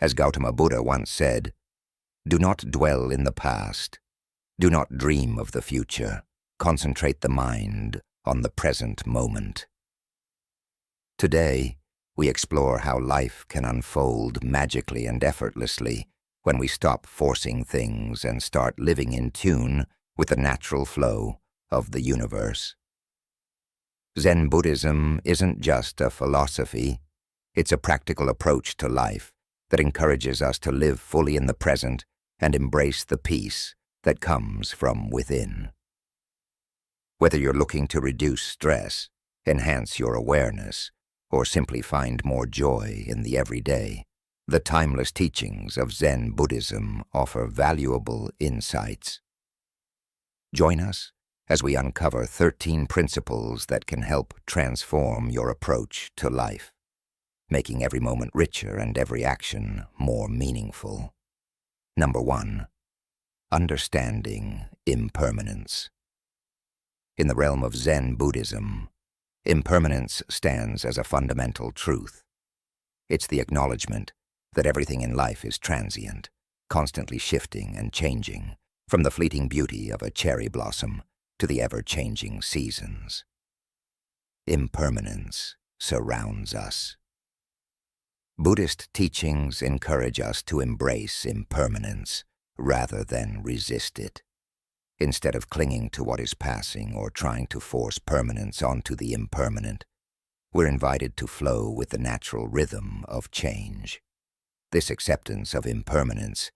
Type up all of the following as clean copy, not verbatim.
As Gautama Buddha once said, "Do not dwell in the past. Do not dream of the future. Concentrate the mind on the present moment." Today, we explore how life can unfold magically and effortlessly when we stop forcing things and start living in tune with the natural flow of the universe. Zen Buddhism isn't just a philosophy, it's a practical approach to life that encourages us to live fully in the present and embrace the peace that comes from within. Whether you're looking to reduce stress, enhance your awareness, or simply find more joy in the everyday, the timeless teachings of Zen Buddhism offer valuable insights. Join us as we uncover 13 principles that can help transform your approach to life, making every moment richer and every action more meaningful. Number 1. Understanding impermanence. In the realm of Zen Buddhism, impermanence stands as a fundamental truth. It's the acknowledgement that everything in life is transient, constantly shifting and changing, from the fleeting beauty of a cherry blossom to the ever-changing seasons. Impermanence surrounds us. Buddhist teachings encourage us to embrace impermanence rather than resist it. Instead of clinging to what is passing or trying to force permanence onto the impermanent, we're invited to flow with the natural rhythm of change. This acceptance of impermanence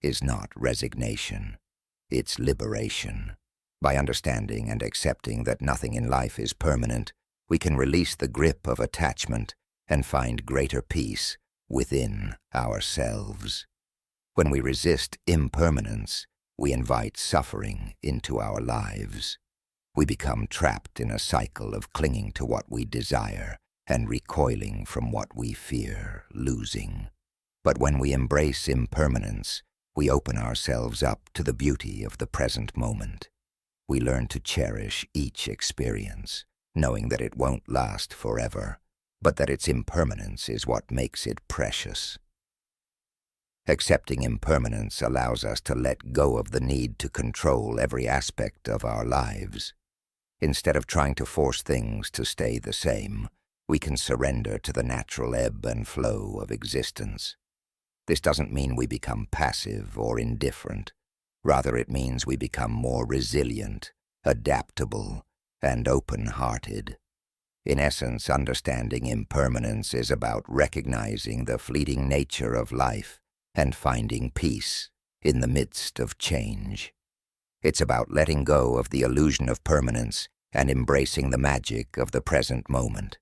is not resignation, it's liberation. By understanding and accepting that nothing in life is permanent, we can release the grip of attachment and find greater peace within ourselves. When we resist impermanence, we invite suffering into our lives. We become trapped in a cycle of clinging to what we desire and recoiling from what we fear losing. But when we embrace impermanence, we open ourselves up to the beauty of the present moment. We learn to cherish each experience, knowing that it won't last forever, but that its impermanence is what makes it precious. Accepting impermanence allows us to let go of the need to control every aspect of our lives. Instead of trying to force things to stay the same, we can surrender to the natural ebb and flow of existence. This doesn't mean we become passive or indifferent. Rather, it means we become more resilient, adaptable, and open-hearted. In essence, understanding impermanence is about recognizing the fleeting nature of life and finding peace in the midst of change. It's about letting go of the illusion of permanence and embracing the magic of the present moment.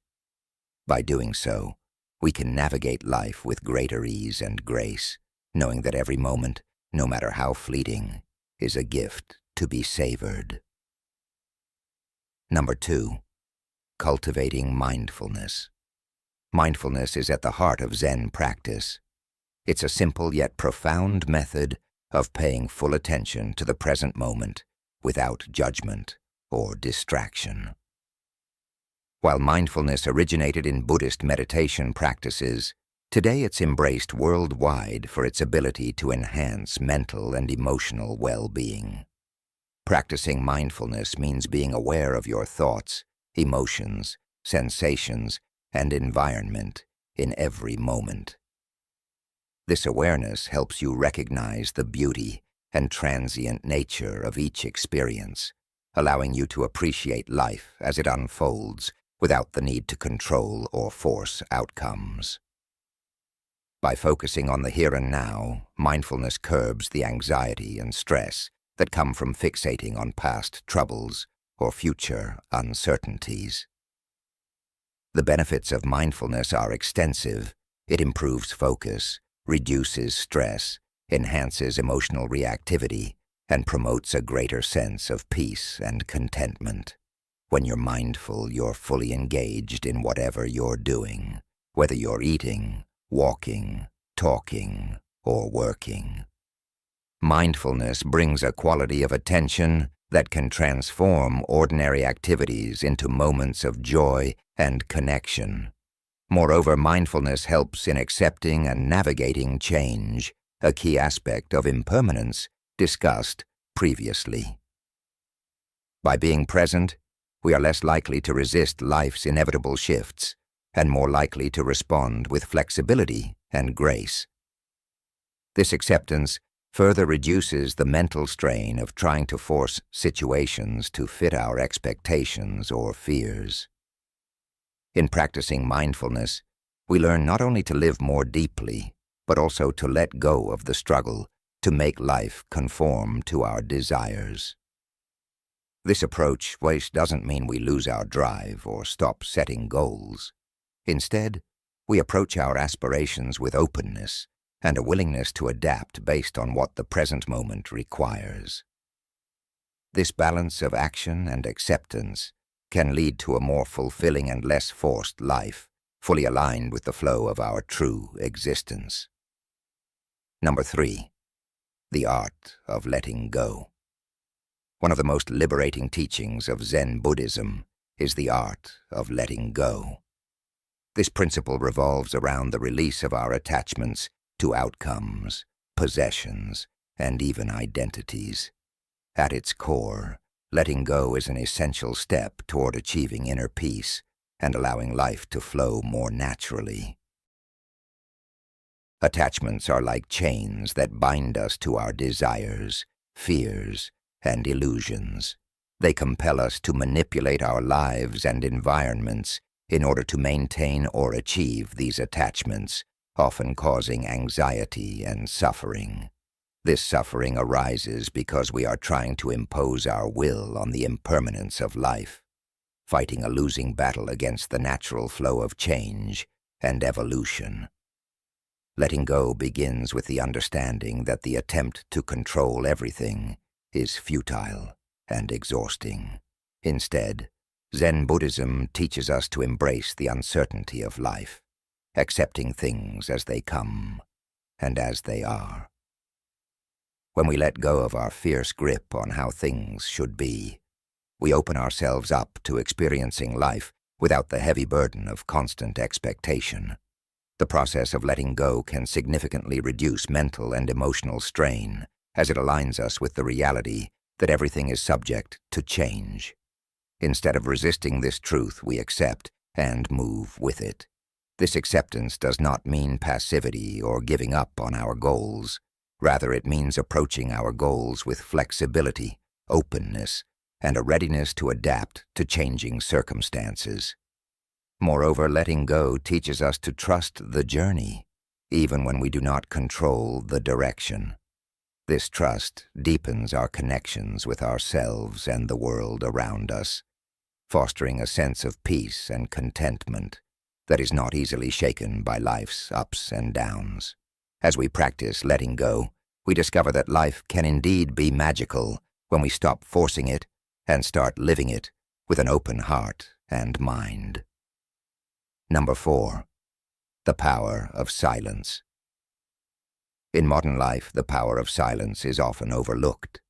By doing so, we can navigate life with greater ease and grace, knowing that every moment, no matter how fleeting, is a gift to be savored. Number 2. Cultivating mindfulness. Mindfulness is at the heart of Zen practice. It's a simple yet profound method of paying full attention to the present moment without judgment or distraction. While mindfulness originated in Buddhist meditation practices, today it's embraced worldwide for its ability to enhance mental and emotional well-being. Practicing mindfulness means being aware of your thoughts, emotions, sensations, and environment in every moment. This awareness helps you recognize the beauty and transient nature of each experience, allowing you to appreciate life as it unfolds without the need to control or force outcomes. By focusing on the here and now, mindfulness curbs the anxiety and stress that come from fixating on past troubles or future uncertainties. The benefits of mindfulness are extensive. It improves focus, reduces stress, enhances emotional reactivity, and promotes a greater sense of peace and contentment. When you're mindful, you're fully engaged in whatever you're doing, whether you're eating, walking, talking, or working. Mindfulness brings a quality of attention that can transform ordinary activities into moments of joy and connection. Moreover, mindfulness helps in accepting and navigating change, a key aspect of impermanence discussed previously. By being present, we are less likely to resist life's inevitable shifts and more likely to respond with flexibility and grace. This acceptance further reduces the mental strain of trying to force situations to fit our expectations or fears. In practicing mindfulness, we learn not only to live more deeply, but also to let go of the struggle to make life conform to our desires. This approach, which doesn't mean we lose our drive or stop setting goals. Instead, we approach our aspirations with openness and a willingness to adapt based on what the present moment requires. This balance of action and acceptance can lead to a more fulfilling and less forced life, fully aligned with the flow of our true existence. Number 3, the art of letting go. One of the most liberating teachings of Zen Buddhism is the art of letting go. This principle revolves around the release of our attachments to outcomes, possessions, and even identities. At its core, letting go is an essential step toward achieving inner peace and allowing life to flow more naturally. Attachments are like chains that bind us to our desires, fears, and illusions. They compel us to manipulate our lives and environments in order to maintain or achieve these attachments, often causing anxiety and suffering. This suffering arises because we are trying to impose our will on the impermanence of life, fighting a losing battle against the natural flow of change and evolution. Letting go begins with the understanding that the attempt to control everything is futile and exhausting. Instead, Zen Buddhism teaches us to embrace the uncertainty of life, accepting things as they come and as they are. When we let go of our fierce grip on how things should be, we open ourselves up to experiencing life without the heavy burden of constant expectation. The process of letting go can significantly reduce mental and emotional strain, as it aligns us with the reality that everything is subject to change. Instead of resisting this truth, we accept and move with it. This acceptance does not mean passivity or giving up on our goals. Rather, it means approaching our goals with flexibility, openness, and a readiness to adapt to changing circumstances. Moreover, letting go teaches us to trust the journey, even when we do not control the direction. This trust deepens our connections with ourselves and the world around us, fostering a sense of peace and contentment that is not easily shaken by life's ups and downs. As we practice letting go, we discover that life can indeed be magical when we stop forcing it and start living it with an open heart and mind. Number 4, the power of silence. In modern life, the power of silence is often overlooked.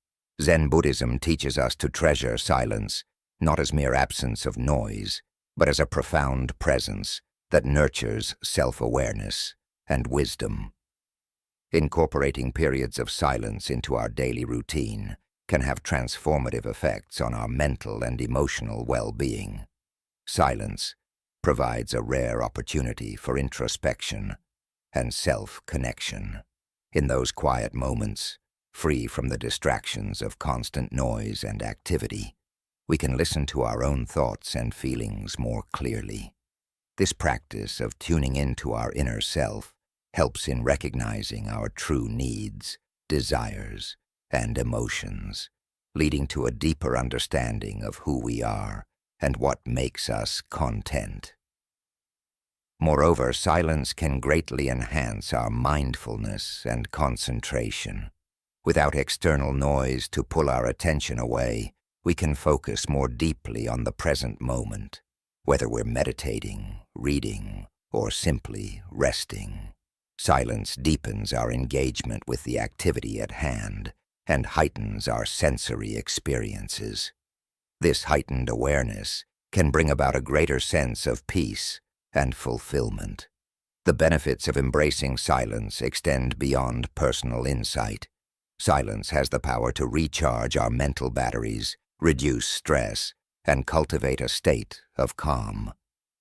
Zen Buddhism teaches us to treasure silence, not as mere absence of noise, but as a profound presence that nurtures self-awareness and wisdom. Incorporating periods of silence into our daily routine can have transformative effects on our mental and emotional well-being. Silence provides a rare opportunity for introspection and self-connection. In those quiet moments, free from the distractions of constant noise and activity, we can listen to our own thoughts and feelings more clearly. This practice of tuning into our inner self helps in recognizing our true needs, desires, and emotions, leading to a deeper understanding of who we are and what makes us content. Moreover, silence can greatly enhance our mindfulness and concentration. Without external noise to pull our attention away, we can focus more deeply on the present moment, whether we're meditating, reading, or simply resting. Silence deepens our engagement with the activity at hand and heightens our sensory experiences. This heightened awareness can bring about a greater sense of peace, and fulfillment. The benefits of embracing silence extend beyond personal insight. Silence has the power to recharge our mental batteries, reduce stress, and cultivate a state of calm.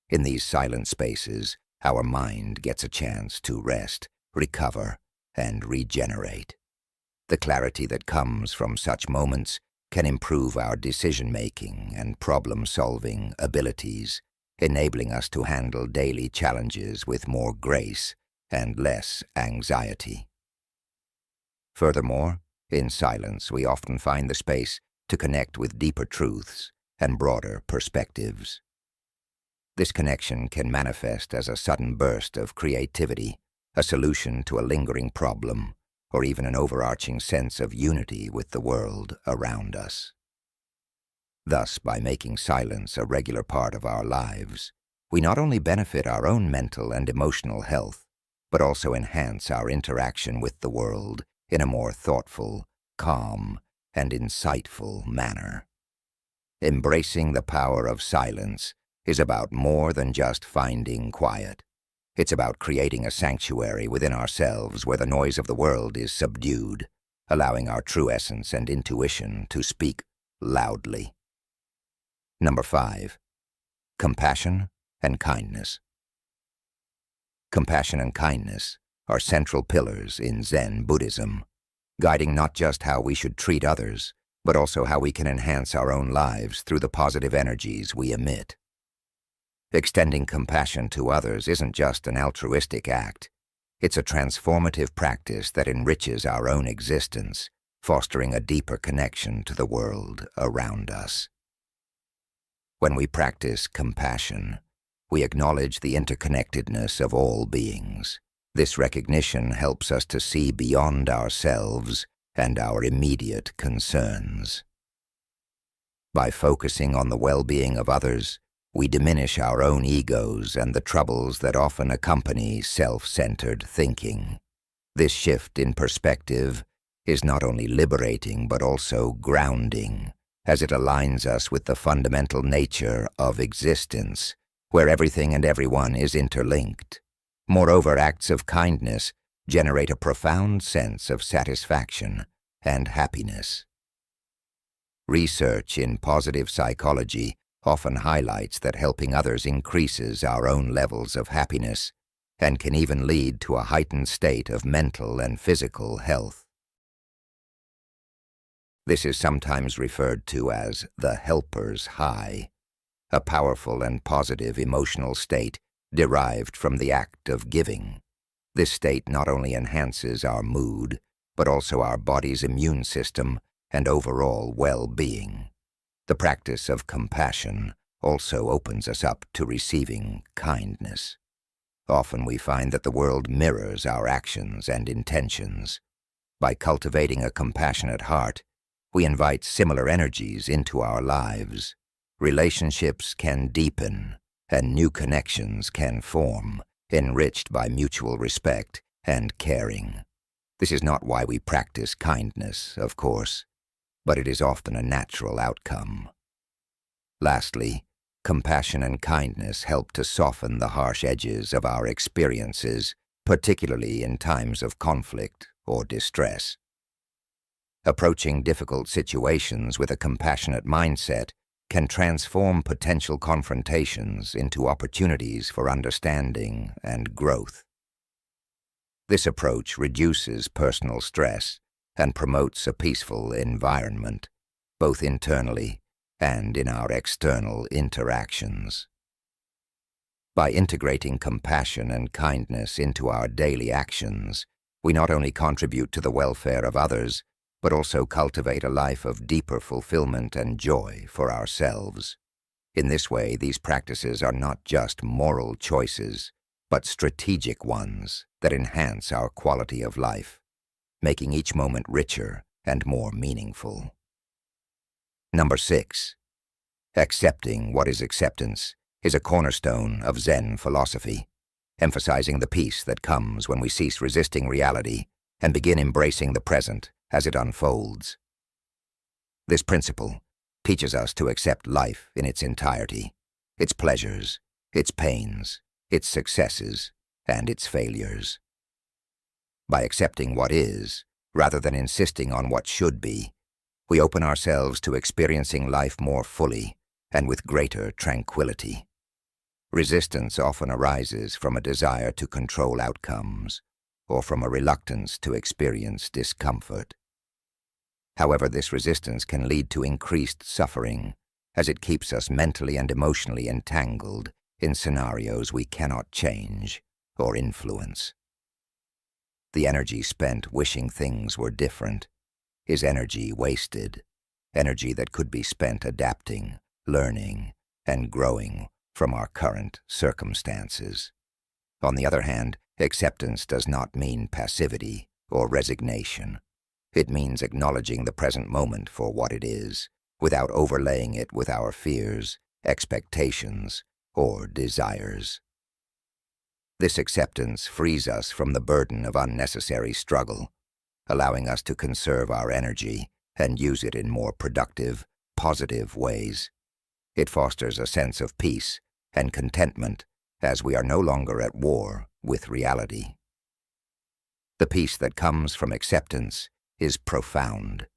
In these silent spaces, our mind gets a chance to rest, recover, and regenerate. The clarity that comes from such moments can improve our decision-making and problem-solving abilities, enabling us to handle daily challenges with more grace and less anxiety. Furthermore, in silence we often find the space to connect with deeper truths and broader perspectives. This connection can manifest as a sudden burst of creativity, a solution to a lingering problem, or even an overarching sense of unity with the world around us. Thus, by making silence a regular part of our lives, we not only benefit our own mental and emotional health, but also enhance our interaction with the world in a more thoughtful, calm, and insightful manner. Embracing the power of silence is about more than just finding quiet. It's about creating a sanctuary within ourselves where the noise of the world is subdued, allowing our true essence and intuition to speak loudly. Number 5. Compassion and kindness. Compassion and kindness are central pillars in Zen Buddhism, guiding not just how we should treat others, but also how we can enhance our own lives through the positive energies we emit. Extending compassion to others isn't just an altruistic act. It's a transformative practice that enriches our own existence, fostering a deeper connection to the world around us. When we practice compassion, we acknowledge the interconnectedness of all beings. This recognition helps us to see beyond ourselves and our immediate concerns. By focusing on the well-being of others, we diminish our own egos and the troubles that often accompany self-centered thinking. This shift in perspective is not only liberating but also grounding, as it aligns us with the fundamental nature of existence, where everything and everyone is interlinked. Moreover, acts of kindness generate a profound sense of satisfaction and happiness. Research in positive psychology often highlights that helping others increases our own levels of happiness and can even lead to a heightened state of mental and physical health. This is sometimes referred to as the helper's high, a powerful and positive emotional state derived from the act of giving. This state not only enhances our mood, but also our body's immune system and overall well-being. The practice of compassion also opens us up to receiving kindness. Often we find that the world mirrors our actions and intentions. By cultivating a compassionate heart, we invite similar energies into our lives. Relationships can deepen, and new connections can form, enriched by mutual respect and caring. This is not why we practice kindness, of course, but it is often a natural outcome. Lastly, compassion and kindness help to soften the harsh edges of our experiences, particularly in times of conflict or distress. Approaching difficult situations with a compassionate mindset can transform potential confrontations into opportunities for understanding and growth. This approach reduces personal stress and promotes a peaceful environment, both internally and in our external interactions. By integrating compassion and kindness into our daily actions, we not only contribute to the welfare of others, but also cultivate a life of deeper fulfillment and joy for ourselves. In this way, these practices are not just moral choices, but strategic ones that enhance our quality of life, making each moment richer and more meaningful. Number 6. Accepting what is acceptance is a cornerstone of Zen philosophy, emphasizing the peace that comes when we cease resisting reality and begin embracing the present as it unfolds. This principle teaches us to accept life in its entirety, its pleasures, its pains, its successes, and its failures. By accepting what is, rather than insisting on what should be, we open ourselves to experiencing life more fully and with greater tranquility. Resistance often arises from a desire to control outcomes, or from a reluctance to experience discomfort. However, this resistance can lead to increased suffering, as it keeps us mentally and emotionally entangled in scenarios we cannot change or influence. The energy spent wishing things were different is energy wasted, energy that could be spent adapting, learning, and growing from our current circumstances. On the other hand, acceptance does not mean passivity or resignation. It means acknowledging the present moment for what it is, without overlaying it with our fears, expectations, or desires. This acceptance frees us from the burden of unnecessary struggle, allowing us to conserve our energy and use it in more productive, positive ways. It fosters a sense of peace and contentment as we are no longer at war with reality. The peace that comes from acceptance is profound.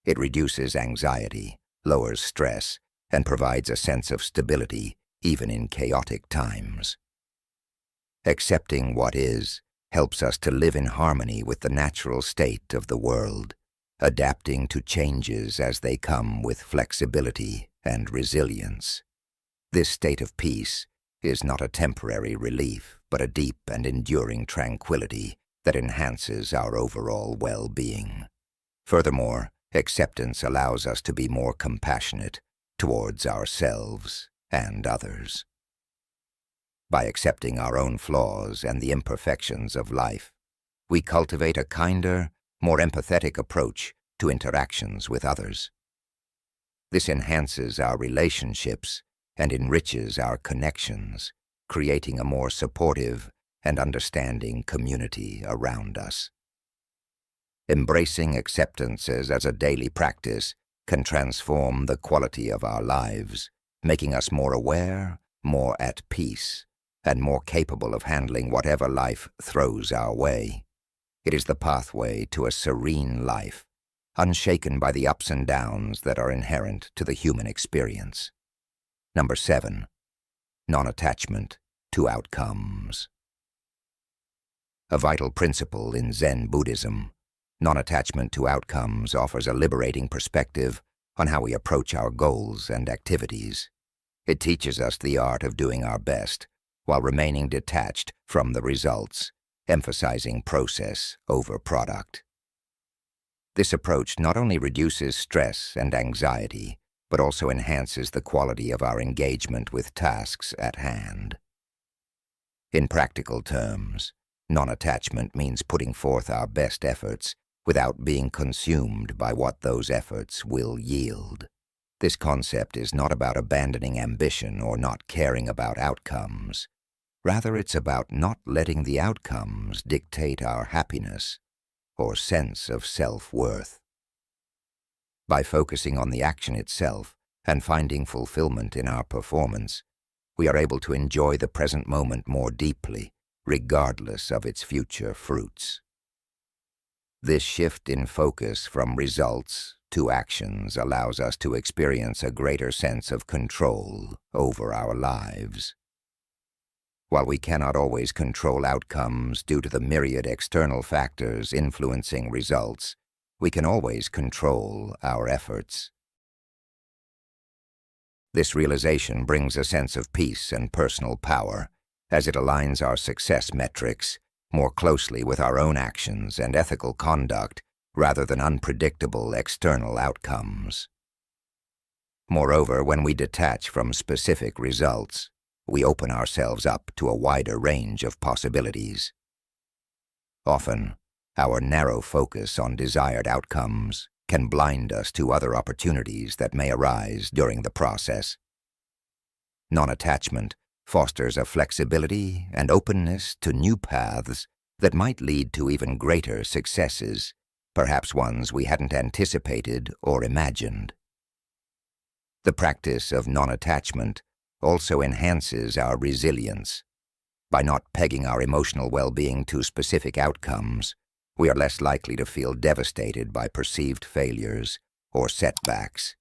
It reduces anxiety, lowers stress, and provides a sense of stability even in chaotic times. Accepting what is helps us to live in harmony with the natural state of the world, adapting to changes as they come with flexibility and resilience. This state of peace is not a temporary relief, but a deep and enduring tranquility that enhances our overall well-being. Furthermore, acceptance allows us to be more compassionate towards ourselves and others. By accepting our own flaws and the imperfections of life, we cultivate a kinder, more empathetic approach to interactions with others. This enhances our relationships and enriches our connections, creating a more supportive and understanding community around us. Embracing acceptances as a daily practice can transform the quality of our lives, making us more aware, more at peace, and more capable of handling whatever life throws our way. It is the pathway to a serene life, unshaken by the ups and downs that are inherent to the human experience. Number 7, non-attachment to outcomes. A vital principle in Zen Buddhism, non-attachment to outcomes offers a liberating perspective on how we approach our goals and activities. It teaches us the art of doing our best while remaining detached from the results, emphasizing process over product. This approach not only reduces stress and anxiety, but also enhances the quality of our engagement with tasks at hand. In practical terms, non-attachment means putting forth our best efforts without being consumed by what those efforts will yield. This concept is not about abandoning ambition or not caring about outcomes. Rather, it's about not letting the outcomes dictate our happiness or sense of self-worth. By focusing on the action itself and finding fulfillment in our performance, we are able to enjoy the present moment more deeply, regardless of its future fruits. This shift in focus from results to actions allows us to experience a greater sense of control over our lives. While we cannot always control outcomes due to the myriad external factors influencing results, we can always control our efforts. This realization brings a sense of peace and personal power, as it aligns our success metrics more closely with our own actions and ethical conduct rather than unpredictable external outcomes. Moreover, when we detach from specific results, we open ourselves up to a wider range of possibilities. Often, our narrow focus on desired outcomes can blind us to other opportunities that may arise during the process. Non-attachment fosters a flexibility and openness to new paths that might lead to even greater successes, perhaps ones we hadn't anticipated or imagined. The practice of non-attachment also enhances our resilience. By not pegging our emotional well-being to specific outcomes, we are less likely to feel devastated by perceived failures or setbacks.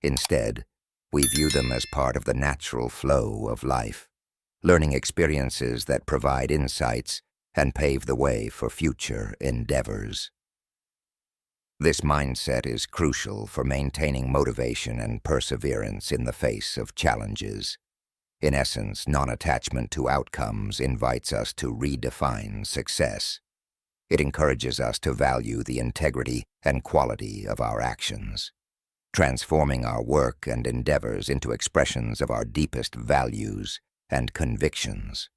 Instead, we view them as part of the natural flow of life, learning experiences that provide insights and pave the way for future endeavors. This mindset is crucial for maintaining motivation and perseverance in the face of challenges. In essence, non-attachment to outcomes invites us to redefine success. It encourages us to value the integrity and quality of our actions, transforming our work and endeavors into expressions of our deepest values and convictions.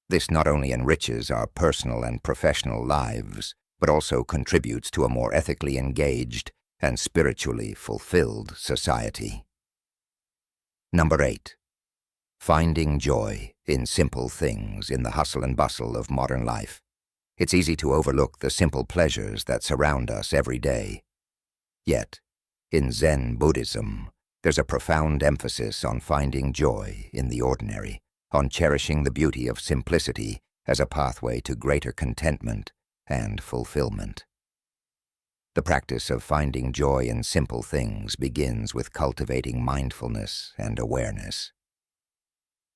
This not only enriches our personal and professional lives, but also contributes to a more ethically engaged and spiritually fulfilled society. Number 8. Finding joy in simple things in the hustle and bustle of modern life. It's easy to overlook the simple pleasures that surround us every day. Yet, in Zen Buddhism, there's a profound emphasis on finding joy in the ordinary, on cherishing the beauty of simplicity as a pathway to greater contentment and fulfillment. The practice of finding joy in simple things begins with cultivating mindfulness and awareness.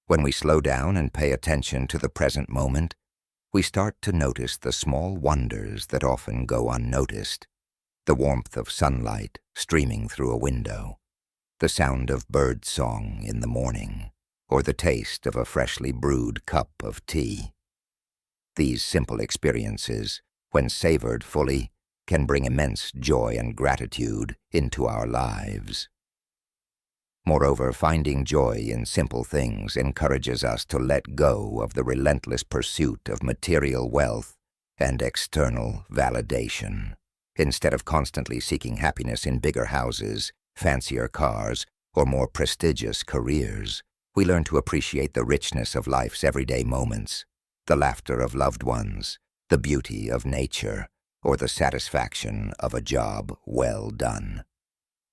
When we slow down and pay attention to the present moment, we start to notice the small wonders that often go unnoticed. The warmth of sunlight streaming through a window, the sound of bird song in the morning, or the taste of a freshly brewed cup of tea. These simple experiences, when savored fully, can bring immense joy and gratitude into our lives. Moreover, finding joy in simple things encourages us to let go of the relentless pursuit of material wealth and external validation. Instead of constantly seeking happiness in bigger houses, fancier cars, or more prestigious careers, we learn to appreciate the richness of life's everyday moments, the laughter of loved ones, the beauty of nature, or the satisfaction of a job well done.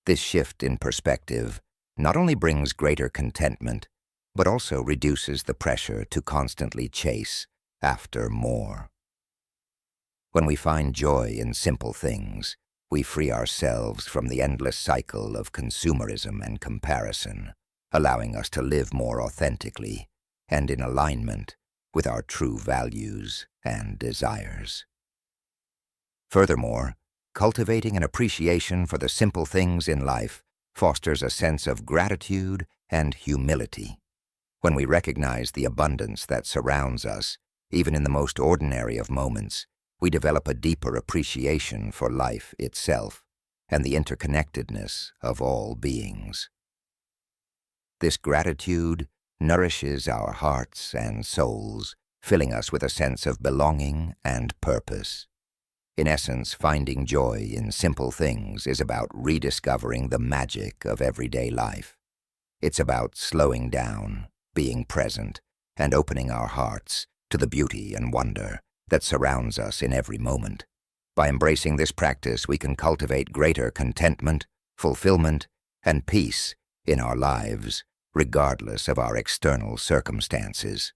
This shift in perspective not only brings greater contentment, but also reduces the pressure to constantly chase after more. When we find joy in simple things, we free ourselves from the endless cycle of consumerism and comparison, allowing us to live more authentically and in alignment with our true values and desires. Furthermore, cultivating an appreciation for the simple things in life fosters a sense of gratitude and humility. When we recognize the abundance that surrounds us, even in the most ordinary of moments, we develop a deeper appreciation for life itself and the interconnectedness of all beings. This gratitude nourishes our hearts and souls, filling us with a sense of belonging and purpose. In essence, finding joy in simple things is about rediscovering the magic of everyday life. It's about slowing down, being present, and opening our hearts to the beauty and wonder that surrounds us in every moment. By embracing this practice, we can cultivate greater contentment, fulfillment, and peace in our lives, regardless of our external circumstances.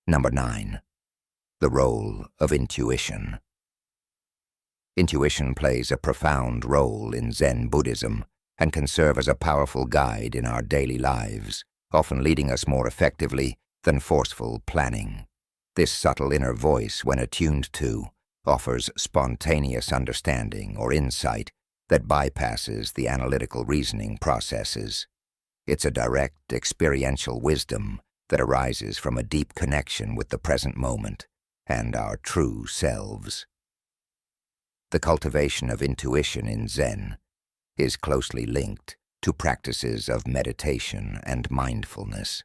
Number 9. The role of intuition. Intuition plays a profound role in Zen Buddhism and can serve as a powerful guide in our daily lives, often leading us more effectively than forceful planning. This subtle inner voice, when attuned to, offers spontaneous understanding or insight that bypasses the analytical reasoning processes. It's a direct, experiential wisdom that arises from a deep connection with the present moment and our true selves. The cultivation of intuition in Zen is closely linked to practices of meditation and mindfulness.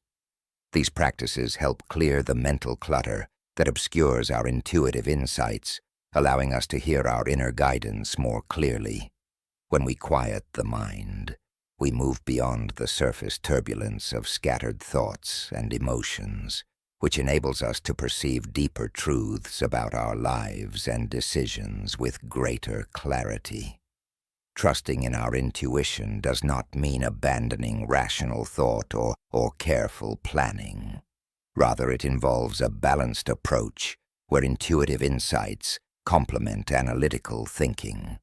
These practices help clear the mental clutter that obscures our intuitive insights, allowing us to hear our inner guidance more clearly. When we quiet the mind, we move beyond the surface turbulence of scattered thoughts and emotions, which enables us to perceive deeper truths about our lives and decisions with greater clarity. Trusting in our intuition does not mean abandoning rational thought or careful planning. Rather, it involves a balanced approach where intuitive insights complement analytical thinking.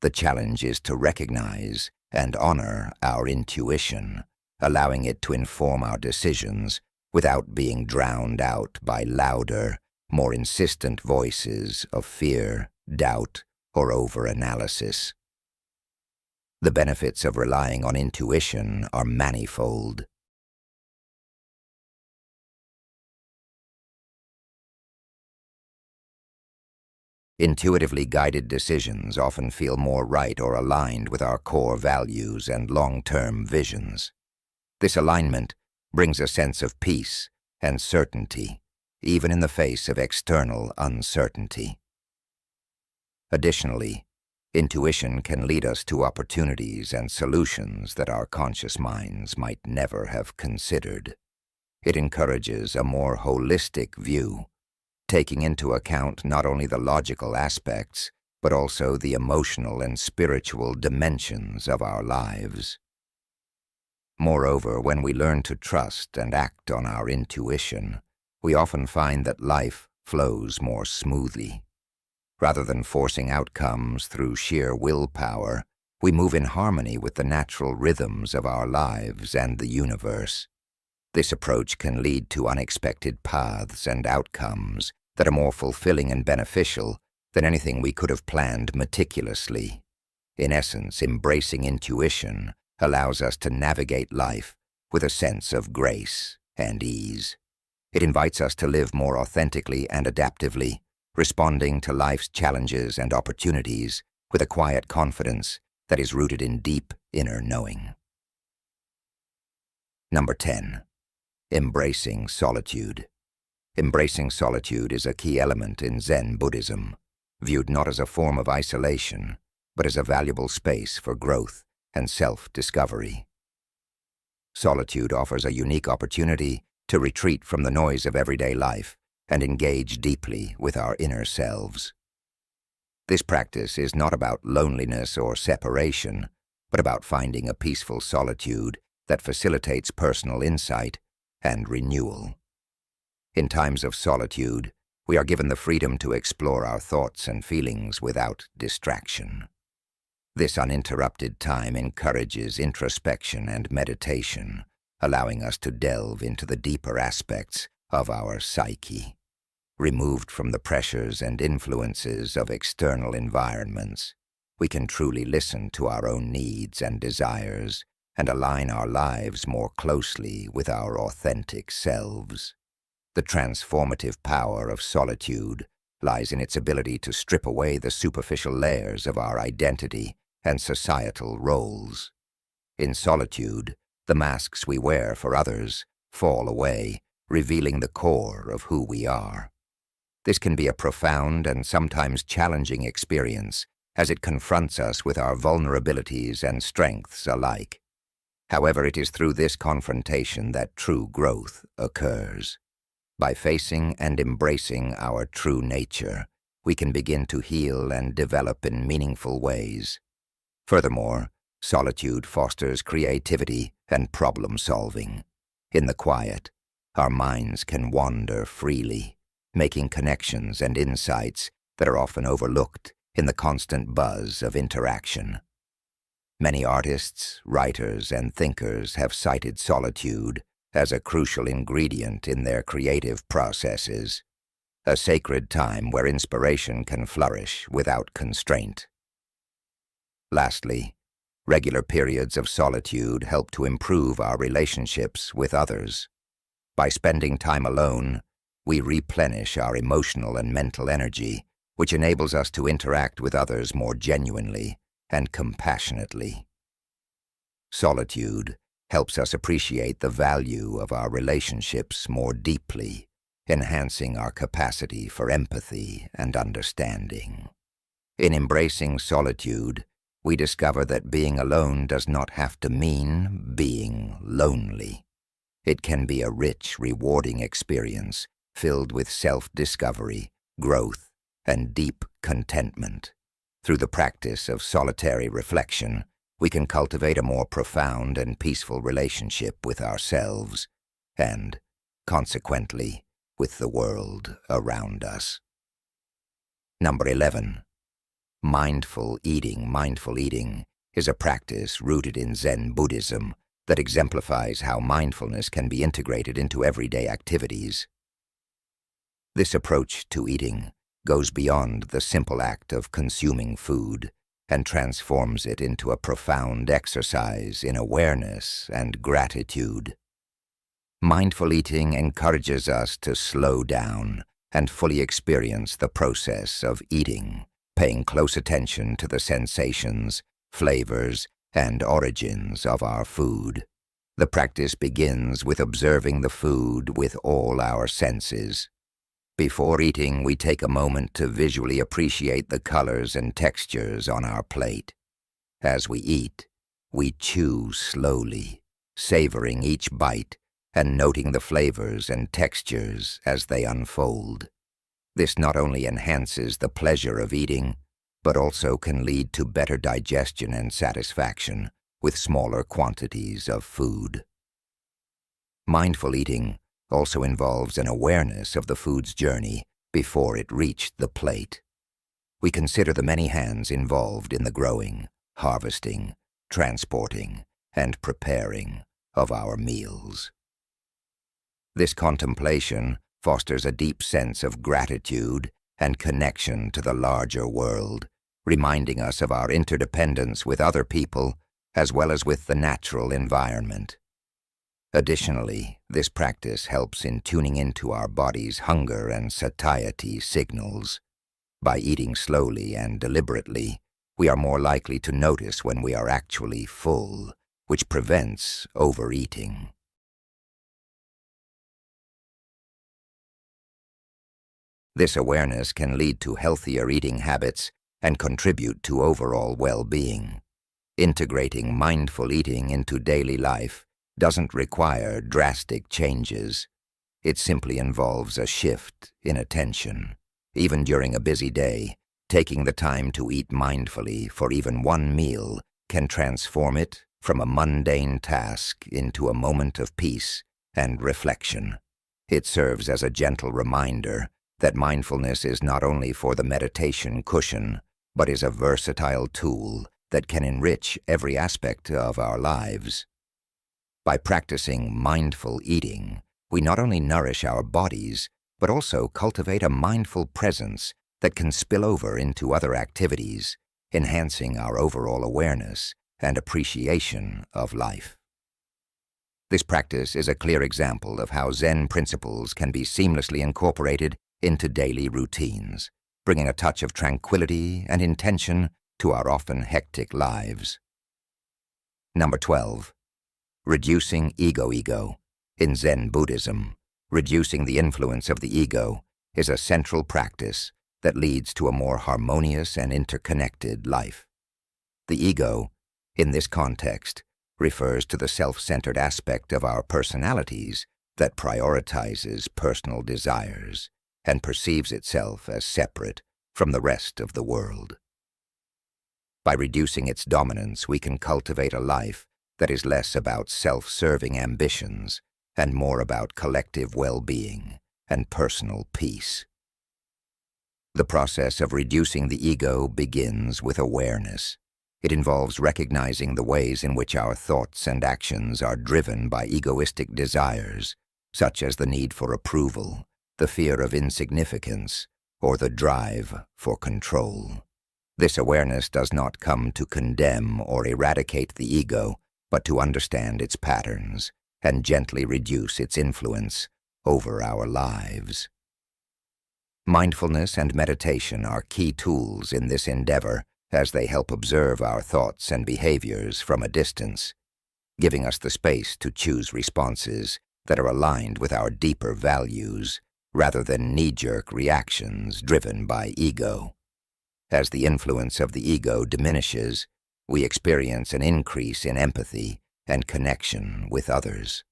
The challenge is to recognize and honor our intuition, allowing it to inform our decisions without being drowned out by louder, more insistent voices of fear, doubt, or overanalysis. The benefits of relying on intuition are manifold. Intuitively guided decisions often feel more right or aligned with our core values and long-term visions. This alignment brings a sense of peace and certainty, even in the face of external uncertainty. Additionally, intuition can lead us to opportunities and solutions that our conscious minds might never have considered. It encourages a more holistic view, taking into account not only the logical aspects, but also the emotional and spiritual dimensions of our lives. Moreover, when we learn to trust and act on our intuition, we often find that life flows more smoothly. Rather than forcing outcomes through sheer willpower, we move in harmony with the natural rhythms of our lives and the universe. This approach can lead to unexpected paths and outcomes that are more fulfilling and beneficial than anything we could have planned meticulously. In essence, embracing intuition allows us to navigate life with a sense of grace and ease. It invites us to live more authentically and adaptively, responding to life's challenges and opportunities with a quiet confidence that is rooted in deep inner knowing. Number 10. Embracing solitude. Embracing solitude is a key element in Zen Buddhism, viewed not as a form of isolation, but as a valuable space for growth and self-discovery. Solitude offers a unique opportunity to retreat from the noise of everyday life and engage deeply with our inner selves. This practice is not about loneliness or separation, but about finding a peaceful solitude that facilitates personal insight and renewal. In times of solitude, we are given the freedom to explore our thoughts and feelings without distraction. This uninterrupted time encourages introspection and meditation, allowing us to delve into the deeper aspects of our psyche. Removed from the pressures and influences of external environments, we can truly listen to our own needs and desires and align our lives more closely with our authentic selves. The transformative power of solitude lies in its ability to strip away the superficial layers of our identity and societal roles. In solitude, the masks we wear for others fall away, revealing the core of who we are. This can be a profound and sometimes challenging experience as it confronts us with our vulnerabilities and strengths alike. However, it is through this confrontation that true growth occurs. By facing and embracing our true nature, we can begin to heal and develop in meaningful ways. Furthermore, solitude fosters creativity and problem-solving. In the quiet, our minds can wander freely, making connections and insights that are often overlooked in the constant buzz of interaction. Many artists, writers, and thinkers have cited solitude as a crucial ingredient in their creative processes, a sacred time where inspiration can flourish without constraint. Lastly, regular periods of solitude help to improve our relationships with others. By spending time alone, we replenish our emotional and mental energy, which enables us to interact with others more genuinely and compassionately. Solitude helps us appreciate the value of our relationships more deeply, enhancing our capacity for empathy and understanding. In embracing solitude, we discover that being alone does not have to mean being lonely. It can be a rich, rewarding experience filled with self-discovery, growth, and deep contentment. Through the practice of solitary reflection, we can cultivate a more profound and peaceful relationship with ourselves and consequently, with the world around us. Number 11. Mindful eating. Mindful eating is a practice rooted in Zen Buddhism that exemplifies how mindfulness can be integrated into everyday activities. This approach to eating goes beyond the simple act of consuming food and transforms it into a profound exercise in awareness and gratitude. Mindful eating encourages us to slow down and fully experience the process of eating, paying close attention to the sensations, flavors, and origins of our food. The practice begins with observing the food with all our senses. Before eating, we take a moment to visually appreciate the colors and textures on our plate. As we eat, we chew slowly, savoring each bite and noting the flavors and textures as they unfold. This not only enhances the pleasure of eating, but also can lead to better digestion and satisfaction with smaller quantities of food. Mindful eating also involves an awareness of the food's journey before it reached the plate. We consider the many hands involved in the growing, harvesting, transporting, and preparing of our meals. This contemplation fosters a deep sense of gratitude and connection to the larger world, reminding us of our interdependence with other people as well as with the natural environment. Additionally, this practice helps in tuning into our body's hunger and satiety signals. By eating slowly and deliberately, we are more likely to notice when we are actually full, which prevents overeating. This awareness can lead to healthier eating habits and contribute to overall well-being. Integrating mindful eating into daily life doesn't require drastic changes. It simply involves a shift in attention. Even during a busy day, taking the time to eat mindfully for even one meal can transform it from a mundane task into a moment of peace and reflection. It serves as a gentle reminder that mindfulness is not only for the meditation cushion, but is a versatile tool that can enrich every aspect of our lives. By practicing mindful eating, we not only nourish our bodies, but also cultivate a mindful presence that can spill over into other activities, enhancing our overall awareness and appreciation of life. This practice is a clear example of how Zen principles can be seamlessly incorporated into daily routines, bringing a touch of tranquility and intention to our often hectic lives. Number 12. Reducing ego. In Zen Buddhism, reducing the influence of the ego is a central practice that leads to a more harmonious and interconnected life. The ego, in this context, refers to the self-centered aspect of our personalities that prioritizes personal desires and perceives itself as separate from the rest of the world. By reducing its dominance, we can cultivate a life that is less about self-serving ambitions and more about collective well-being and personal peace. The process of reducing the ego begins with awareness. It involves recognizing the ways in which our thoughts and actions are driven by egoistic desires, such as the need for approval, the fear of insignificance, or the drive for control. This awareness does not come to condemn or eradicate the ego, but to understand its patterns and gently reduce its influence over our lives. Mindfulness and meditation are key tools in this endeavor as they help observe our thoughts and behaviors from a distance, giving us the space to choose responses that are aligned with our deeper values rather than knee-jerk reactions driven by ego. As the influence of the ego diminishes, we experience an increase in empathy and connection with others.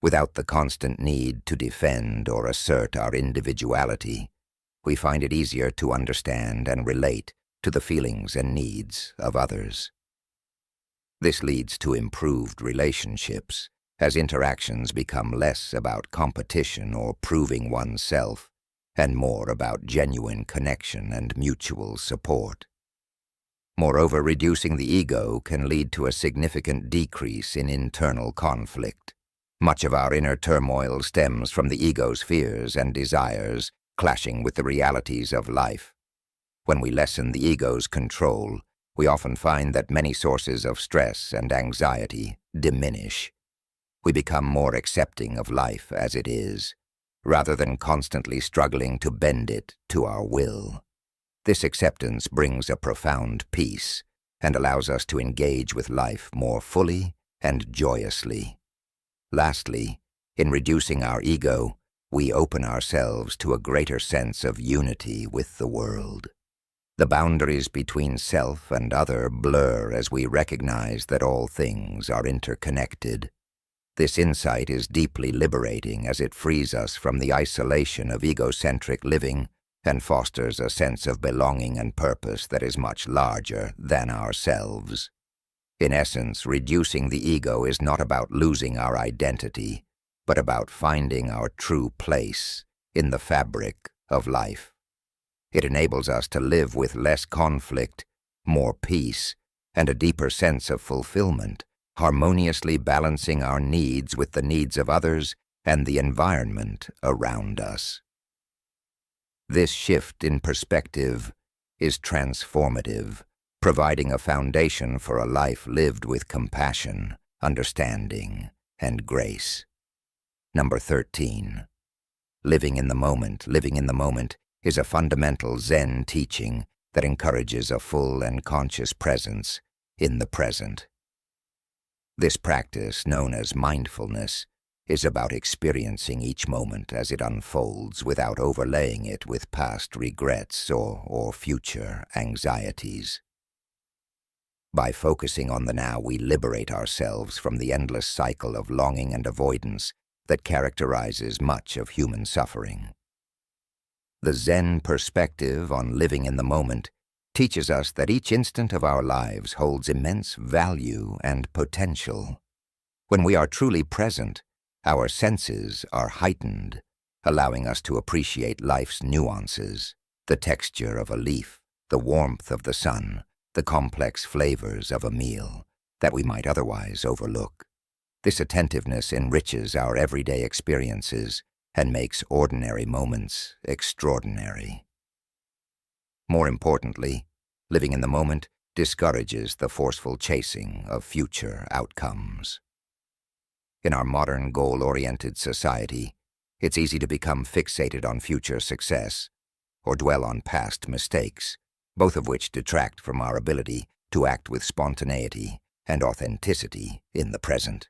Without the constant need to defend or assert our individuality, we find it easier to understand and relate to the feelings and needs of others. This leads to improved relationships as interactions become less about competition or proving oneself and more about genuine connection and mutual support. Moreover, reducing the ego can lead to a significant decrease in internal conflict. Much of our inner turmoil stems from the ego's fears and desires clashing with the realities of life. When we lessen the ego's control, we often find that many sources of stress and anxiety diminish. We become more accepting of life as it is, rather than constantly struggling to bend it to our will. This acceptance brings a profound peace and allows us to engage with life more fully and joyously. Lastly, in reducing our ego, we open ourselves to a greater sense of unity with the world. The boundaries between self and other blur as we recognize that all things are interconnected. This insight is deeply liberating as it frees us from the isolation of egocentric living and fosters a sense of belonging and purpose that is much larger than ourselves. In essence, reducing the ego is not about losing our identity, but about finding our true place in the fabric of life. It enables us to live with less conflict, more peace, and a deeper sense of fulfillment, harmoniously balancing our needs with the needs of others and the environment around us. This shift in perspective is transformative, providing a foundation for a life lived with compassion, understanding, and grace. Number 13. Living in the moment. Living in the moment is a fundamental Zen teaching that encourages a full and conscious presence in the present. This practice, known as mindfulness, is about experiencing each moment as it unfolds without overlaying it with past regrets or future anxieties. By focusing on the now, we liberate ourselves from the endless cycle of longing and avoidance that characterizes much of human suffering. The Zen perspective on living in the moment teaches us that each instant of our lives holds immense value and potential. When we are truly present, our senses are heightened, allowing us to appreciate life's nuances, the texture of a leaf, the warmth of the sun, the complex flavors of a meal that we might otherwise overlook. This attentiveness enriches our everyday experiences and makes ordinary moments extraordinary. More importantly, living in the moment discourages the forceful chasing of future outcomes. In our modern goal-oriented society, it's easy to become fixated on future success or dwell on past mistakes, both of which detract from our ability to act with spontaneity and authenticity in the present.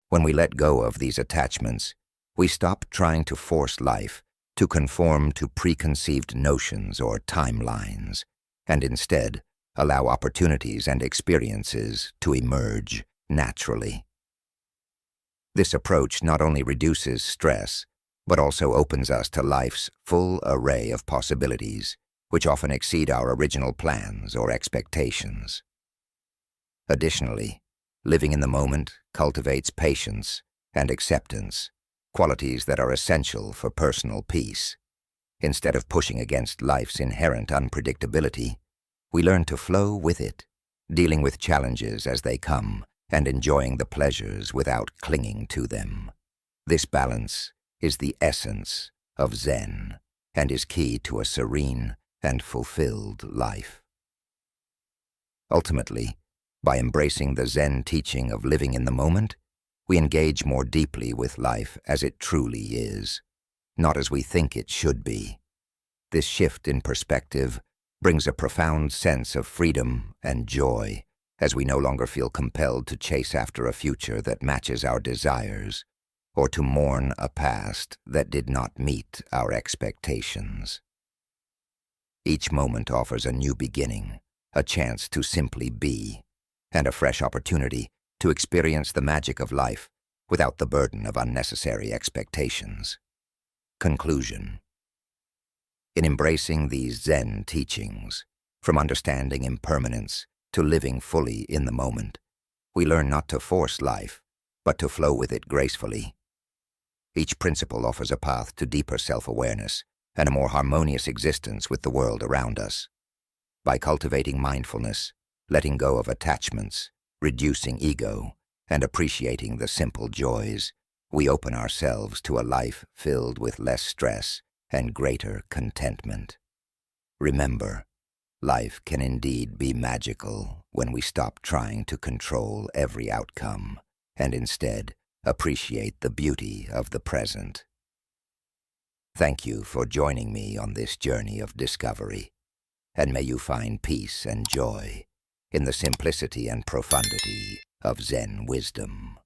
When we let go of these attachments, we stop trying to force life to conform to preconceived notions or timelines, and instead allow opportunities and experiences to emerge naturally. This approach not only reduces stress, but also opens us to life's full array of possibilities, which often exceed our original plans or expectations. Additionally, living in the moment cultivates patience and acceptance, qualities that are essential for personal peace. Instead of pushing against life's inherent unpredictability, we learn to flow with it, dealing with challenges as they come and enjoying the pleasures without clinging to them. This balance is the essence of Zen and is key to a serene and fulfilled life. Ultimately, by embracing the Zen teaching of living in the moment, we engage more deeply with life as it truly is, not as we think it should be. This shift in perspective brings a profound sense of freedom and joy as we no longer feel compelled to chase after a future that matches our desires or to mourn a past that did not meet our expectations. Each moment offers a new beginning, a chance to simply be, and a fresh opportunity to experience the magic of life without the burden of unnecessary expectations. Conclusion. In embracing these Zen teachings, from understanding impermanence to living fully in the moment. We learn not to force life, but to flow with it gracefully. Each principle offers a path to deeper self-awareness and a more harmonious existence with the world around us. By cultivating mindfulness, letting go of attachments, reducing ego, and appreciating the simple joys, we open ourselves to a life filled with less stress and greater contentment. Remember, life can indeed be magical when we stop trying to control every outcome and instead appreciate the beauty of the present. Thank you for joining me on this journey of discovery, and may you find peace and joy in the simplicity and profundity of Zen wisdom.